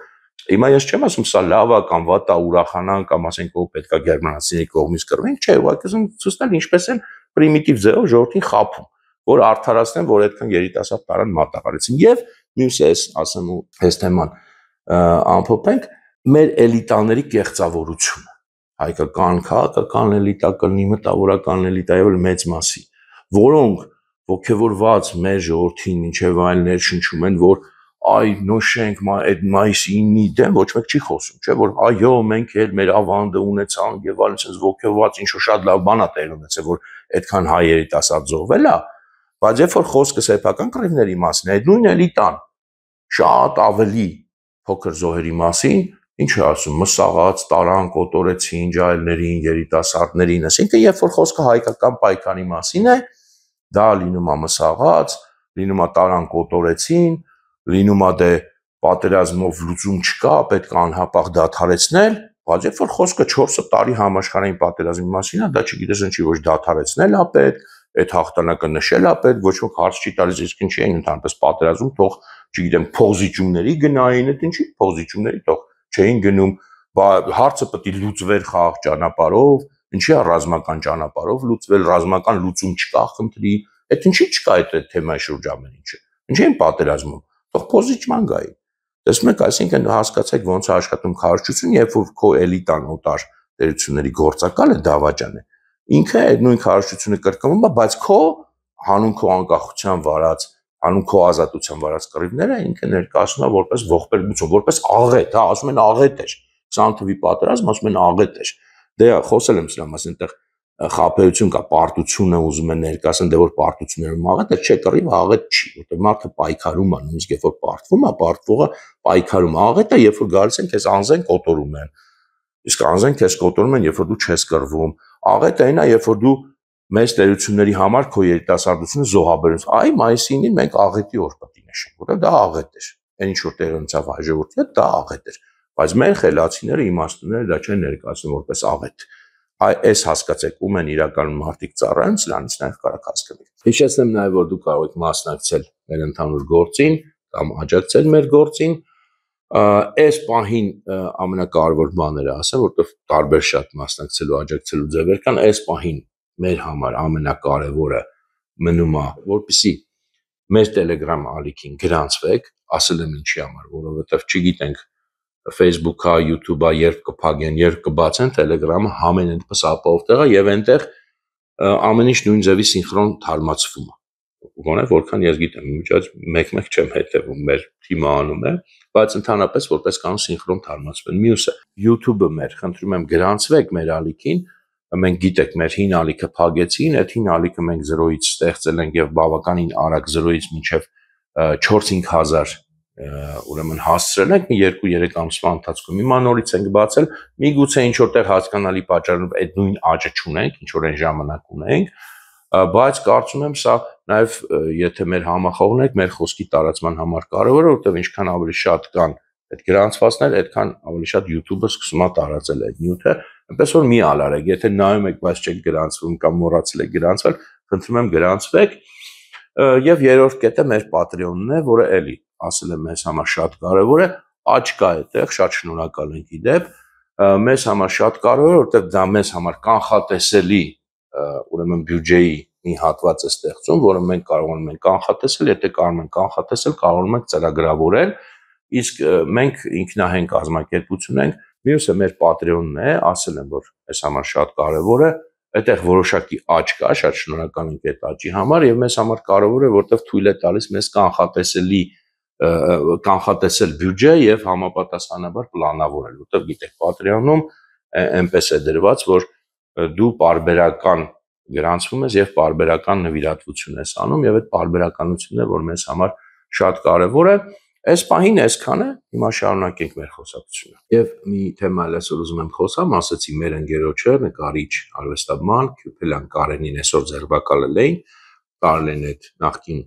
[SPEAKER 1] հիմա ես չեմ ասում սա լավ է կամ վատ է, ուրախանան կամ ասենք ով պետքա գերմանացիների կողմից կռվենք, չէ, ուղղակի ուզում ցույցնել ինչպես են պրիմիտիվ ձևով ժողովրդին խաբում, որ արդարացնեն, որ այդքան երիտասարդ տարան մատաղարեցին։ Եվ մյուսը էս ասեմ ու այս թեման ամփոփենք, մեր էլիտաների կեղծավորությունը, հայկական քաղաքական էլիտա կլինի, մտավորական էլիտա եւ մեծ մասի, որոնք ողջևորված մեր ժողովրդին ինչեւ այլ ներշնչում են, որ այ նոշենք այդ մայիսի 9-ի դեմ ոչ մեկ չի խոսում, չէ՞ որ այո մենք էլ մեր ավանդը ունեցանք եւ այլն, sense ողջևորված ինչ որ շատ լավ բան է տեղ ունեցել, որ այդքան հայ երիտասարդ զոհվել է, բայց երբ որ խոսքը սեփական կռիվների մասին է, այդ նույն էլիտան շատ ավելի փոքր զոհերի մասին, ինչ է ասում, մսաղաց, տարան, կոտորեցին ջահելներին, երիտասարդներին, այսինքն երբ որ խոսքը հայկական պայքարի մասին է, դա լինում է մսաղաց, լինում է տարան, կոտորեցին, լինում է դե պատերազմով լուծում չկա, պետք է անհապաղ դադարեցնել, բայց երբ որ խոսքը 4 տարի համաշխարհային պատերազմի մասին է, դա չգիտես ինչի ոչ դադարեցնել է պետք, այդ հաղթանակը նշել է պետք, ոչ ոք հարց չի տալիս, իսկ ինչի են ընդհանրապես պատերազմում, թող, չգիտեմ, փողզիջումների գնային, այդ ինչի փողզիջումների թող չէին գնում, հարցը պետք է լուծվեր խաղաղ ճանապարհով, ինչի է ռազմական ճանապարհով լուծվել, ռազմական լուծում չկա խնդրի, այդ ինչի չկա այդ թեմայի շուրջ ամեն ինչը։ Ինչի են պատերազմում, թող փողզիջման գայի։ Տեսնում եք, այսինքն հասկացեք ոնց է աշխատում քարոզչությունը, երբ որ քո էլիտան օտար տերությունների գործակալը Դավաճանը ինքը այդ նույն քարոզչությունը կրկնում է, բայց քո հանուն քո անկախության վարած, հանուն քո ազատության վարած կռիվները ինքը ներկայացնում է որպես ողբերգություն, որպես աղետ, հա, ասում են աղետ էր։ 20 թվականի պատերազմ, ասում են աղետ էր։ Դե խոսել եմ սրա մասին, այնտեղ խաբեություն կա, պարտությունը ուզում են ներկայացնել, դե որ պարտություններում աղետ է, չէ, կռիվը աղետ չի, որտեղ մարդը պայքարում է, նույնիսկ երբ որ պարտվում է, պարտվողը պայքարում է, աղետ է, երբ որ գալիս են քեզ անձեն կոտորում են։ Իսկ անձեն քեզ կոտորում են, երբ որ դու չես կռվում։ Աղետը այն է, երբ որ դու մեծ տերությունների համար քո երիտասարդությունը զոհաբերում ես։ Այ մայիսին մենք աղետի օր պետք է նշենք, որտեղ դա աղետ էր։ Այն ինչ որ տեղի ունեցավ հայ ժողովրդի հետ, դա աղետ էր։ Բայց մեր խելացիները, իմաստունները դա չեն ներկայացնում որպես աղետ։ Այս հասկացեք, ում են իրականում մարդիկ ծառայում, սրանից նաև կարաք հասկանալ։ Հիշեցնեմ նաև, որ դուք կարող եք մասնակցել մեր ընդհանուր գործին կամ աջակցել մեր գործին։ Այս պահին ամենակարևոր բաները ասեմ, որտեղ տարբեր շատ մասնակցելու, աջակցելու ձևեր կան, այս պահին մեր համար ամենակարևորը մնում է, որպեսզի մեր Telegram ալիքին գրանցվեք, ասել եմ ինչի համար, որովհետև չգիտենք Facebook-ը, YouTube-ը երբ կփակեն, երբ կբացեն, Telegram-ը համենայն դեպս ապահով տեղ է եւ այնտեղ ամեն ինչ նույն ձևի սինխրոն թարմացվում է։ Գոնե որքան ես գիտեմ, միջած մեկ-մեկ չեմ հետևում, մեր թիմը անում է, բայց ընդհանրապես որպես կանոն սինխրոն թարմացվում։ Մյուսը YouTube-ը մեր, խնդրում եմ գրանցվեք մեր ալիքին, մենք գիտեք մեր հին ալիքը փակեցին, այդ հին ալիքը մենք 0-ից ստեղծել ենք եւ բավականին արագ 0-ից մինչեւ 4-5 հազար ուրեմն հասցրել ենք մի 2-3 ամսվա ընթացքում։ Հիմա նորից ենք բացել, միգուցե ինչ որտեղ հասկանալի պատճառով այդ նույն աճը չունենք, ինչ որ այն ժամանակ ունենք, բայց կարծում եմ սա նաև եթե մեր համախոհն եք, մեր խոսքի տարածման համար կարևոր է, որովհետև ինչքան ավելի շատ կան այդ գրանցվածներ, այդքան ավելի շատ YouTube-ը սկսում է տարածել այդ նյութը, այնպես որ մի ալարեք, եթե նայում եք, բայց չեք գրանցվում կամ մոռացել եք գրանցվել, խնդրում եմ գրանցվեք։ Եվ երրորդ կետը մեր Patreon-ն է, որը էլի ասել եմ մեզ համար շատ կարևոր է, աճ կա այդտեղ, շատ շնորհակալ ենք իդեպ, մեզ համար շատ կարևոր է, որովհետև դա մեզ համար կանխատեսելի ուրեմն բյուջեի մի հատված է ստեղծում, որը մենք կարողանում ենք կանխատեսել, եթե կարողանում ենք կանխատեսել, կարողանում ենք ծրագրավորել, իսկ մենք ինքնահեն կազմակերպություն ենք, մյուսը մեր Patreon-ն է, ասել եմ, որ այս համար շատ կարևոր է, այդտեղ որոշակի աճ կա, շատ շնորհակալ ենք այդ աճի համար եւ մեզ համար կարևոր է, որովհետեւ թույլ է տալիս մեզ կանխատեսել բյուջե եւ համապատասխանաբար պլանավորել, որովհետեւ գիտեք, Patreon-ում այնպես է դրված, որ դու պարբերական գրանցվում ես եւ պարբերական նվիրատվություն ես անում եւ այդ պարբերականությունն է, որ մեզ համար շատ կարեւոր է։ Այս պահին այսքանը, հիմա շարունակենք մեր խոսակցությունը։ Եվ մի թեմա այսօր ուզում եմ խոսամ, ասացի մեր ընկերոջը, նկարիչ, արվեստաբան, Քյութելյան Կարենին այսօր ձերբակալել էին, տարել են այդ նախկին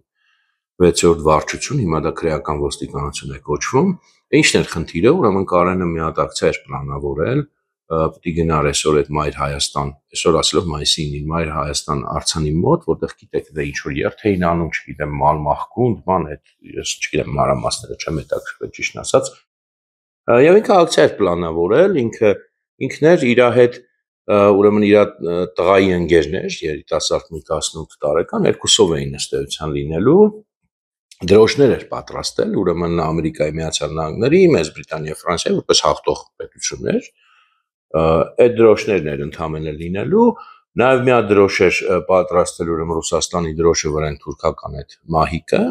[SPEAKER 1] 6-րդ վարչություն, հիմա դա քրեական ոստիկանություն է կոչվում։ Ինչն էր խնդիրը, ուրեմն Կարենը մի հատ ակցիա էր պլանավորել, պետք է գնար այսօր այդ Մայր Հայաստան, այսօր ասելով մայիսի 9-ին Մայր Հայաստան արձանի մոտ, որտեղ գիտեք դա ինչ որ երթ էին անում, չգիտեմ, մալ-մախկունդ, բան այդ, ես չգիտեմ մանրամասները չեմ հետաքրքրել ճիշտն ասած։ Եվ ինքը ակցիա էր պլանավորել, ինքն էր իր հետ ուրեմն իր տղայի ընկերներ, երիտասարդ մի 18 տարեկան, երկուսով էին ըստ էության լինելու, դրոշներ էր պատրաստել, ուրեմն Ամերիկայի Միացյալ Նահանգների, Մեծ Բրիտանիա, Ֆրանսիայի որպես հաղթող պետություններ, այդ դրոշներն էր ընդհանրապես լինելու, նաև մի հատ դրոշ էր պատրաստել ուրեմն Ռուսաստանի դրոշը, որն թուրքական այդ մահիկը,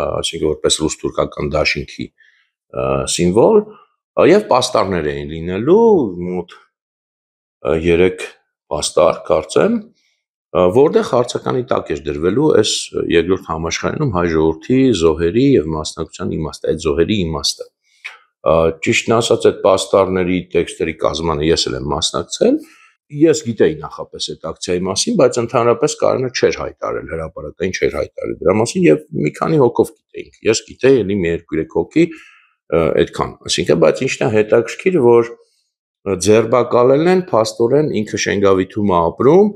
[SPEAKER 1] այսինքն որպես ռուս-թուրքական դաշինքի սիմվոլ, եւ պաստառներ էին լինելու, մոտ 3 պաստառ, կարծեմ, որտեղ հարցականի տակ էր դրվելու այս երկրորդ համաշխարհայինում հայ ժողովրդի զոհերի եւ մասնակցության իմաստը, այդ զոհերի իմաստը։ Ճիշտն ասած, այդ պաստառների տեքստերի կազմանը ես էլ եմ մասնակցել, ես գիտեի նախապես այդ ակցիայի մասին, բայց ընդհանրապես Կարենը չէր հայտարարել, հրապարակային չէր հայտարարել դրա մասին եւ մի քանի հոգով գիտեինք։ Ես գիտեի, էլի մի 2-3 հոգի, այդքան, այսինքն, բայց ինչն է հետաքրքիր, որ ձերբակալել են փաստորեն ինքը Շենգավիթում է ապրում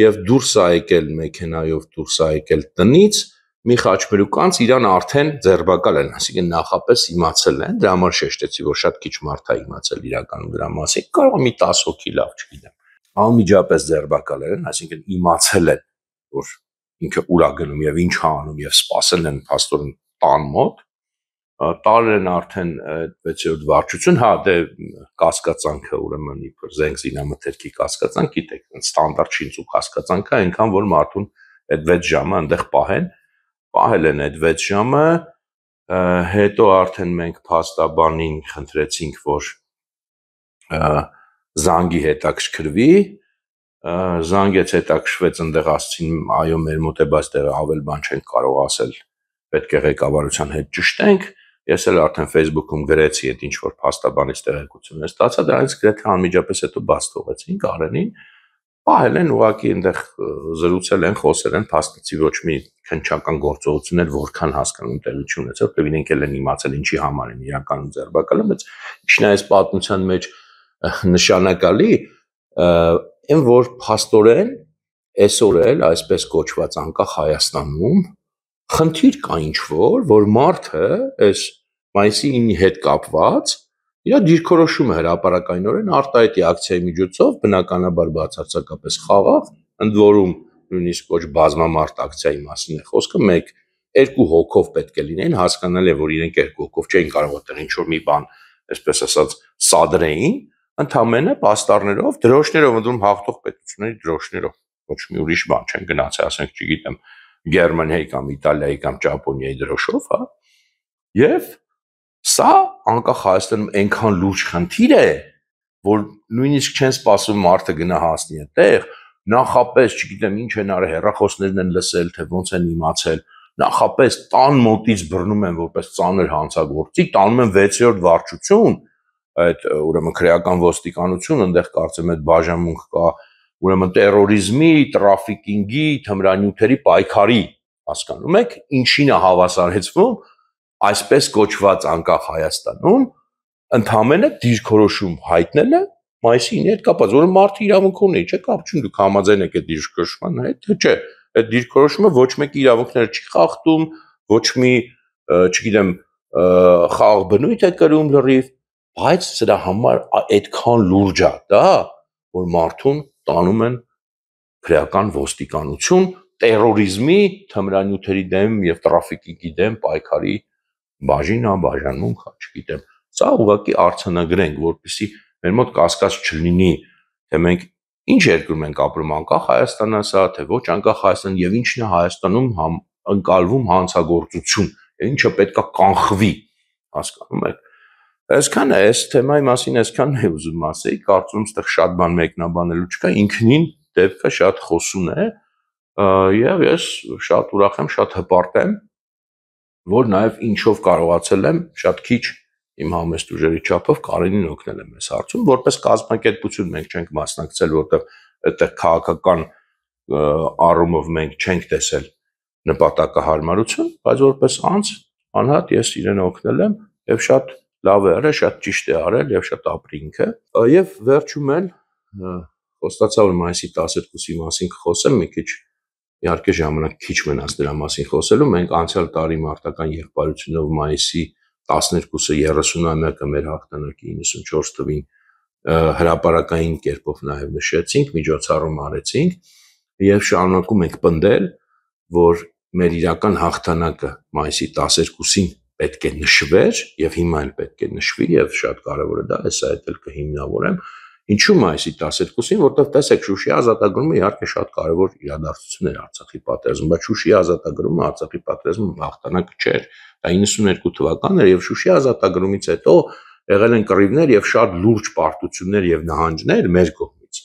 [SPEAKER 1] եւ դուրս է եկել մեքենայով, դուրս է եկել տնից, մի խաչմերուկ անց իրան արդեն ձերբակալ են, այսինքն նախապես իմացել են, դրա համար շեշտեցի, որ շատ քիչ մարդ է իմացել իրականում դրա մասին, կարող է մի 10 հոգի լավ չգիտեմ, անմիջապես ձերբակալել են, այսինքն իմացել են, որ ինքը ուր է գնում եւ ինչ է անում եւ սպասել են փաստորեն տան մոտ, տարել են արդեն 6-րդ վարչություն, հա, դե կասկածանքը ուրեմն իբր զենք զինամթերքի կասկածանք, գիտեք, ստանդարտ շինծու կասկածանքը, այնքան որ մարդուն այդ 6 ժամը այնտեղ պահել են այդ 6 ժամը, հետո արդեն մենք փաստաբանին խնդրեցինք, որ զանգի հետաքրքրվի, զանգեց հետաքրքրվեց, այնտեղ ասացին, այո, մեր մոտ է, բայց դեռ ավել բան չենք կարող ասել, պետք է ղեկավարության հետ ճշտենք, ես էլ արդեն Facebook-ում գրեցի այդ ինչ որ փաստաբանից տեղեկություններ ստացա, դրանից գրեթե անմիջապես հետո բաց թողեցին Կարենին, պահել են ուղղակի այնտեղ զրուցել են, խոսել են, փաստացի ոչ մի քննչական գործողություններ որքան հասկանում տեղի չունեցավ, որտեղ իրենք էլ են իմացել ինչի համար են իրականում ձերբակալում, բայց ինչն է այս պատմության մեջ նշանակալի, այն որ փաստորեն այսօր էլ այսպես կոչված անկախ Հայաստանում խնդիր կա ինչ-որ մարդը այս մայիսի 9-ի հետ կապված իր դիրքորոշումը հրապարակայնորեն արտահայտի ակցիայի միջոցով, բնականաբար բացարձակապես խաղաղ, ընդ որում նույնիսկ ոչ բազմամարդ ակցիայի մասին է խոսքը, 1-2 հոգով պետք է լինեն, հասկանալի է, որ իրենք 2 հոգով չէին կարող այդտեղ ինչ-որ մի բան, այսպես ասած, սադրեին, ընդամենը պաստառներով, դրոշներով, ընդ որում հաղթող պետությունների դրոշներով, ոչ մի ուրիշ բան չեն գնացել, ասենք, չգիտեմ, Գերմանիայի կամ Իտալիայի կամ Ճապոնիայի դրոշով, հա։ Եվ սա անկախ Հայաստանում այնքան լուրջ խնդիր է, որ նույնիսկ չեն սպասում մարդը գնա հասնի այդտեղ, նախապես, չգիտեմ, ինչ են արել, հեռախոսներն են լսել, թե ոնց են իմացել, նախապես տան մոտից բռնում են որպես ծանր հանցագործի, տանում են 6-րդ վարչություն, այդ ուրեմն քրեական ոստիկանություն, այնտեղ կարծեմ այդ բաժանմունք կա, ուրեմն տերորիզմի, տրաֆիկինգի, թմրանյութերի պայքարի, հասկանում եք, ինչին է հավասարեցվում այսպես կոչված անկախ Հայաստանում, ընդամենը դիրքորոշում հայտնելը մայիսի 9-ի հետ կապված, որը մարդը իրավունք ունի, չէ՞, կապ չունի, դուք համաձայն եք այդ դիրքորոշման հետ, թե չէ, այդ դիրքորոշումը ոչ մեկի իրավունքները չի խախտում, ոչ մի, չգիտեմ, խաղաղ բնույթ է կրում լրիվ, բայց սրա համար այդքան լուրջ է դա, որ մարդուն տանում են քրեական ոստիկանություն տերորիզմի, թմրանյութերի դեմ եւ տրաֆիկինգի դեմ պայքարի բաժանմունք, չգիտեմ, սա ուղղակի արձանագրենք, որպեսզի մեր մոտ կասկած չլինի, թե մենք ինչ երկրում ենք ապրում, անկախ Հայաստանն է սա, թե ոչ անկախ Հայաստան եւ ինչն է Հայաստանում ընկալվում հանցագործություն, ինչը պետքա կանխվի, հասկանում եք։ Այսքան է, այս թեմայի մասին այսքան է ուզում ասեի, կարծում եմ այստեղ շատ բան մեկնաբանելու չկա, ինքնին դեպքը շատ խոսուն է, եւ ես շատ ուրախ եմ, շատ հպարտ եմ, որ նաեւ ինչով կարողացել եմ շատ քիչ իմ համեստ ուժերի չափով Կարենին օգնել եմ այս հարցում, որպես կազմակերպություն մենք չենք մասնակցել, որտեղ այդտեղ քաղաքական առումով մենք չենք տեսել նպատակահարմարություն, բայց որպես անհատ ես իրեն օգնել եմ եւ շատ լավ է արել, շատ ճիշտ է արել եւ շատ ապրի ինքը։ Եվ վերջում էլ խոստացա որ մայիսի 12-ի մասին կխոսեմ, մի քիչ իհարկե ժամանակ քիչ մնաց դրա մասին խոսելու, մենք անցյալ տարի մարտական եղբայրությունով մայիսի 12-ը 30-ամյակը մեր հաղթանակի 94 թվին հրապարակային կերպով նաև նշեցինք, միջոցառում արեցինք եւ շարունակում ենք պնդել, որ մեր իրական հաղթանակը մայիսի 12-ին պետք է նշվեր եւ հիմա էլ պետք է նշվի եւ շատ կարեւոր է դա, հեսա էլ կհիմնավորեմ։ Ինչու մայիսի 12-ին, որտեղ տեսեք Շուշիի ազատագրումը իհարկե շատ կարևոր իրադարձություն էր Արցախի պատերազմում, բայց Շուշիի ազատագրումը Արցախի պատերազմում հաղթանակը չէր։ Դա 92 թվականն էր եւ Շուշիի ազատագրումից հետո եղել են կռիվներ եւ շատ լուրջ պարտություններ եւ նահանջներ մեր կողմից։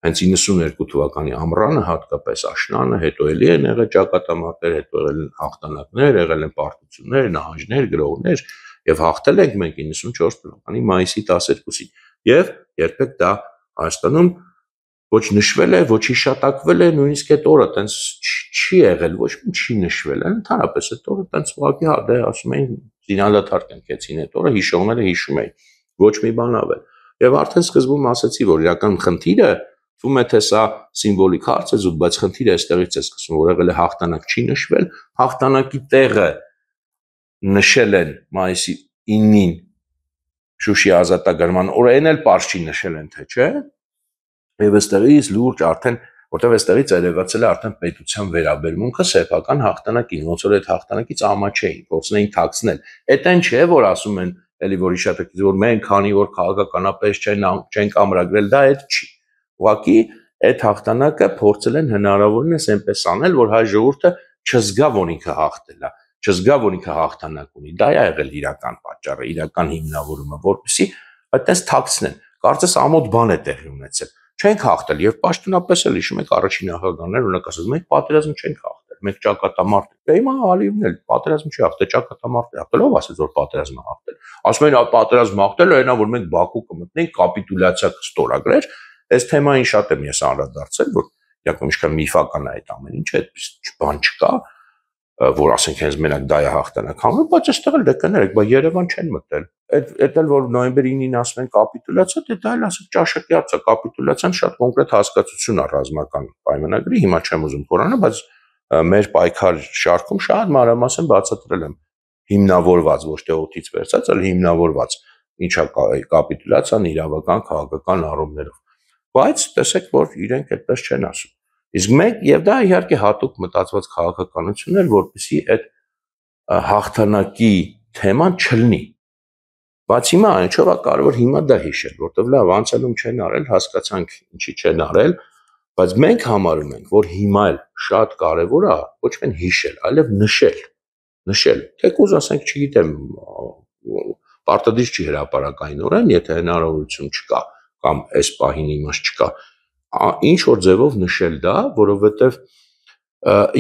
[SPEAKER 1] Հենց 92 թվականի ամռանը հատկապես աշնանը, հետո էլի են եղել ճակատամարտեր, հետո եղել են հաղթանակներ, եղել են պարտություններ, նահանջներ, գրողներ եւ հաղթել ենք մենք 94 թվականի մայիսի 12-ին։ Եվ երբեք դա Հայաստանում Ոչ նշվել է, ոչ հիշատակվել է, նույնիսկ այդ օրը տենց չի եղել, ոչ մի չի նշվել, ընդհանրապես այդ օրը տենց ուղղակի հա դե ասում էին զինադադար կնքեցին այդ օրը, հիշողները հիշում էին, ոչ մի բան ավել։ Եվ արդեն սկզբում ասացի, որ իրական խնդիրը թվում է թե սա սիմվոլիկ հարց է զուտ, բայց խնդիրը այստեղից է սկսվում, որ եղել է հաղթանակ չի նշվել, հաղթանակի տեղը նշել են մայիսի 9-ին Շուշի ազատագրման օրը, այն էլ պարզ չի նշել են թե չէ։ Եվ այստեղից լուրջ արդեն, որտեղ այստեղից երևացել է արդեն պետության վերաբերմունքը սեփական հաղթանակին, ոնց որ այդ հաղթանակից ամաչեին, փորձում էին թաքցնել։ Այդ այն չէ, որ ասում են, էլի որ իշատակից, որ մենք քանի որ քաղաքականապես չենք ամրագրել, դա այդ չի։ Ուղղակի այդ հաղթանակը փորձել են հնարավորինս այնպես անել, որ հայ ժողովուրդը չզգա, որ ինքը հաղթել է, չզգա, որ ինքը հաղթանակ ունի։ Դա է եղել իրական պատճառը, իրական հիմնավորումը, որպեսզի այդպես թաքցնեն։ Կարծես ամոթ բան է տեղի ունեցել։ Չենք հաղթել եւ պաշտոնապես էլ հիշում եք առաջին նախագահներ օրինակ ասած մենք պատերազմ չենք հաղթել, մենք ճակատամարտ ենք։ Դե հիմա Ալիևն էլ պատերազմ չի հաղթել, ճակատամարտ է հաղթել, ով ասեց որ պատերազմ է հաղթել։ Ասում են պատերազմ հաղթել է այնա որ մենք Բաքու կմտնենք, կապիտուլյացիա կստորագրեր։ Այս թեմային շատ եմ ես անդրադարձել, որ իրական ինչքան միֆական է այդ ամեն ինչը, այդպես բան չկա, որ ասենք հենց մենակ դա է հաղթանակ համը, բայց այստեղ էլ դե կներեք, բայց Երևան չեն մտել։ Այդ էլ որ նոյեմբերի 9-ին ասում են կապիտուլյացիա, դե դա էլ ասեք ճաշակյաց է, կապիտուլյացիան շատ կոնկրետ հասկացություն է ռազմական պայմանագրի, հիմա չեմ ուզում խորանալ, բայց մեր պայքար շարքում շատ մանրամասն բացատրել եմ հիմնավորված, ոչ թե օդից վերցած, այլ հիմնավորված ինչա կապիտուլյացիան իրավական քաղաքական առումներով։ Բայց տեսեք, որ իրենք այդպես չեն ասում։ Իսկ մենք եւ դա իհարկե հատուկ մտածված քաղաքականություն էր, որպեսզի այդ հաղթանակի թեման չլինի։ Բայց հիմա ինչով է կարևոր հիմա դա հիշել, որտեղ լավ անցյալում չեն արել, հասկացանք ինչի չեն արել, բայց մենք համարում ենք, որ հիմա էլ շատ կարևոր է ոչ միայն հիշել, այլև նշել։ Թեկուզ ասենք, չգիտեմ, պարտադիր չի հրապարակայնորեն, եթե հնարավորություն չկա կամ այս պահին իմաստ չկա, ինչ որ ձևով նշել դա, որովհետև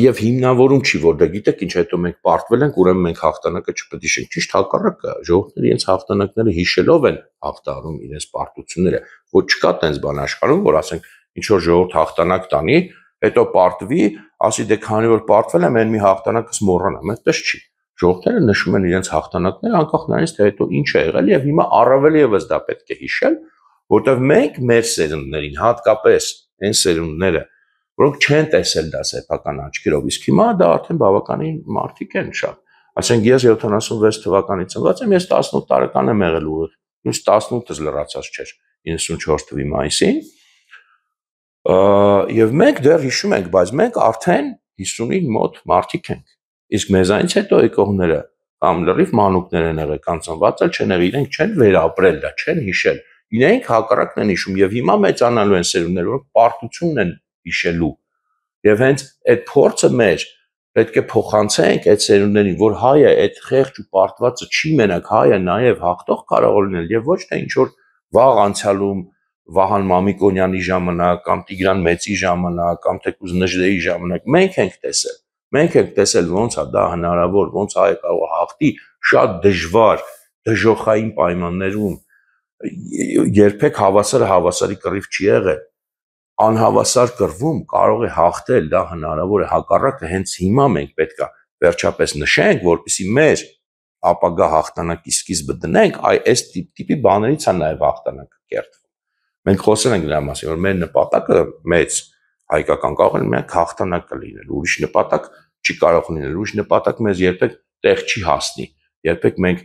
[SPEAKER 1] եւ հիմնավորում չի, որ դա գիտեք ինչ հետո մենք պարտվել ենք, ուրեմն մենք հաղթանակը չպետք է հիշենք, ճիշտ հակառակը, ժողովուրդները իրենց հաղթանակները հիշելով են հաղթարում իրենց պարտությունները, որ չկա տենց բան աշխարհում, որ ասենք ինչ որ ժողովուրդ հաղթանակ տանի, հետո պարտվի, ասի դե քանի որ պարտվել եմ, այն մի հաղթանակս մոռանամ, այդպես չի։ Ժողովուրդները նշում են իրենց հաղթանակները, անկախ նրանից թե հետո ինչ է եղել եւ հիմա առավել եւս դա պետք է հիշել, որտեղ մենք մեր սերունդներին, հատկապես այն սերունդները, որոնք չեն տեսել դա սեփական աչքերով, իսկ հիմա դա արդեն բավականին մարդիկ են շատ։ Ասենք ես 76 թվականից ծնված եմ, ես 18 տարեկան եմ եղել ուղիղ, ինձ 18-ս լրացած չէր 94 թվականի մայիսին։ Եվ մենք դեռ հիշում ենք, բայց մենք արդեն 50-ին մոտ մարդիկ ենք։ Իսկ մեզանից հետո եկողները կամ լրիվ մանուկներ են եղել, կամ ծնված էլ չեն եղել, իրենք չեն վերապրել դա, չեն հիշել։ Իրենք հակառակն են հիշում եւ հիմա մեծանալու են սերունդները, որ պարտությունն են հիշելու։ Եվ հենց այդ փորձը մեր պետք է փոխանցենք այդ սերունդներին, որ հայը այդ խեղճ ու պարտվածը չի մենակ, հայը նաեւ հաղթող կարող է լինել եւ ոչ թե ինչ որ վաղ անցյալում Վահան Մամիկոնյանի ժամանակ կամ Տիգրան Մեծի ժամանակ կամ թեկուզ Նժդեի ժամանակ մենք ենք տեսել ոնց է դա հնարավոր, ոնց հայը կարող է հաղթի շատ դժվար, դժոխային պայմաններում, երբեք հավասարը հավասարի կռիվ չի եղել, անհավասար կռվում կարող է հաղթել, դա հնարավոր է, հակառակը հենց հիմա մենք պետք է վերջապես նշենք, որպեսզի մեր ապագա հաղթանակի սկիզբը դնենք, այս տիպի բաներից է նաև հաղթանակը կերտվում։ Մենք խոսել ենք դրա մասին, որ մեր նպատակը մեծ հայկական կարող է միայն հաղթանակը լինել, ուրիշ նպատակ չի կարող լինել, ուրիշ նպատակ մեզ երբեք տեղ չի հասնի, երբեք մենք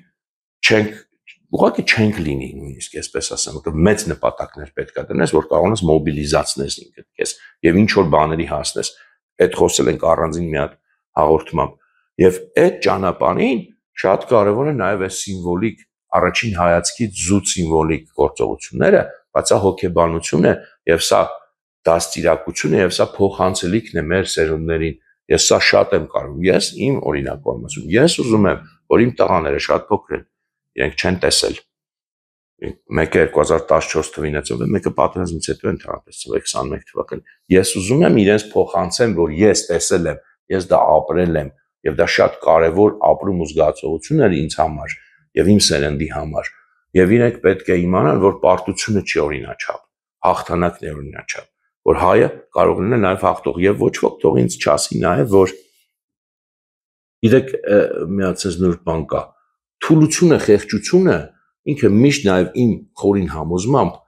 [SPEAKER 1] ուղղակի չենք լինի նույնիսկ այսպես ասեմ, որտեղ մեծ նպատակներ պետք է դնես, որ կարողանաս մոբիլիզացնես ինքդ քեզ եւ ինչ որ բաների հասնես։ Այդ խոսել ենք առանձին մի հատ հաղորդմամբ։ Եվ այդ ճանապարհին շատ կարևոր է նաեւ այս սիմվոլիկ առաջին հայացքից զուտ սիմվոլիկ գործողությունները, բայց սա հոգեբանություն է եւ սա դաստիարակություն է եւ սա փոխանցելիքն է մեր սերունդներին։ Ես սա շատ եմ կարում։ Ես իմ օրինակով եմ ասում, ես ուզում եմ, որ իմ տղաները շատ փոքր են, իրենք չեն տեսել։ Մեկը 2014 թվականին է ծնվել, մեկը պատերազմից հետո ընդհանրապես ծնվել 21 թվականին։ Ես ուզում եմ իրենց փոխանցեմ, որ ես տեսել եմ, ես դա ապրել եմ եւ դա շատ կարեւոր ապրում ու զգացողություն էր ինձ համար եւ իմ սերնդի համար։ Եվ իրենք պետք է իմանան, որ պարտությունը չի օրինաչափ, հաղթանակն է օրինաչափ, որ հայը կարող լինել նաև հաղթող եւ ոչ ոք թող ինձ չասի նաև որ գիտեք միացած նոր բան կա թուլությունը խեղճությունը ինքը միշտ նաև իմ խորին համոզմամբ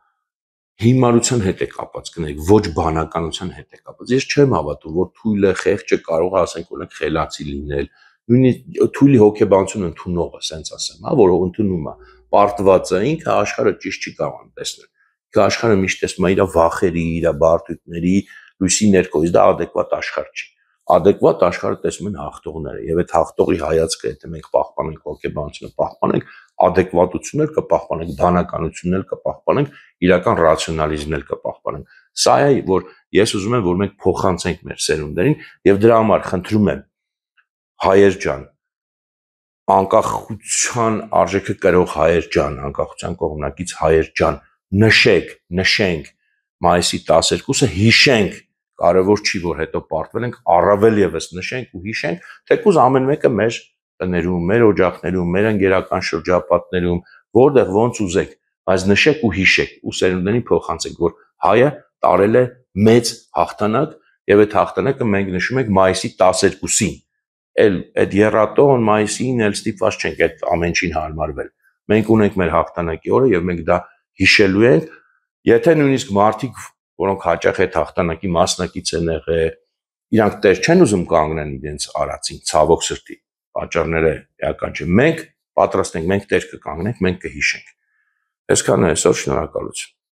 [SPEAKER 1] հիմարության հետ է կապված կնեք ոչ բանականության հետ է կապված ես չեմ հավատում որ թույլը խեղճը կարող է ասենք օրինակ խելացի լինել նույնիսկ թույլի հոգեբանություն ընդունողը ասենց ասեմ հա որ ընդունում է պարտված է ինքը աշխարհը ճիշտ չի կարող տեսնել ինքը աշխարհը միշտ տեսնում է իր վախերի իր բարդությունների լույսի ներքո իսկ դա adekvat աշխարհ չի adekvat աշխարհը տեսնում են հաղթողները եւ այդ հաղթողի հայացքը եթե մենք պահպանենք հոգեբանությունը պահպանենք adekvatությունն էլ կպահպանենք բանականությունն էլ կպահպանենք իրական ռացիոնալիզմն էլ կպահպանենք սա է որ ես ուզում եմ որ մենք փոխանցենք մեր սերունդերին եւ դրա համար խնդրում եմ հայեր ջան անկախության արժեքը կրող հայեր ջան անկախության կողմնակից հայեր ջան նշենք մայիսի 12-ը հիշենք կարևոր չի որ հետո պարտվել ենք առավել եւս նշենք ու հիշենք թեկուզ ամեն մեկը մեր տներում մեր օջախներում մեր ընկերական շրջապատներում որտեղ ոնց ուզեք բայց նշեք ու հիշեք ու սերունդներին փոխանցեք որ հայը տարել է մեծ հաղթանակ եւ այդ հաղթանակը մենք նշում ենք մայիսի 12-ին այդ երրատոն մայիսին էլ ստիպված չենք այդ ամեն ինչին հարմարվել մենք ունենք մեր հաղթանակի օրը եւ մենք դա հիշելու ենք եթե նույնիսկ մարդիկ որոնք հաճախ այդ հաղթանակի մասնակից են եղել իրանք տեր չեն ուզում կանգնեն իրենց արածին ցավոք սրտի պատճառները էական չէ մենք պատրաստ ենք մենք տեր կկանգնենք մենք կհիշենք այսքանը այսօր շնորհակալություն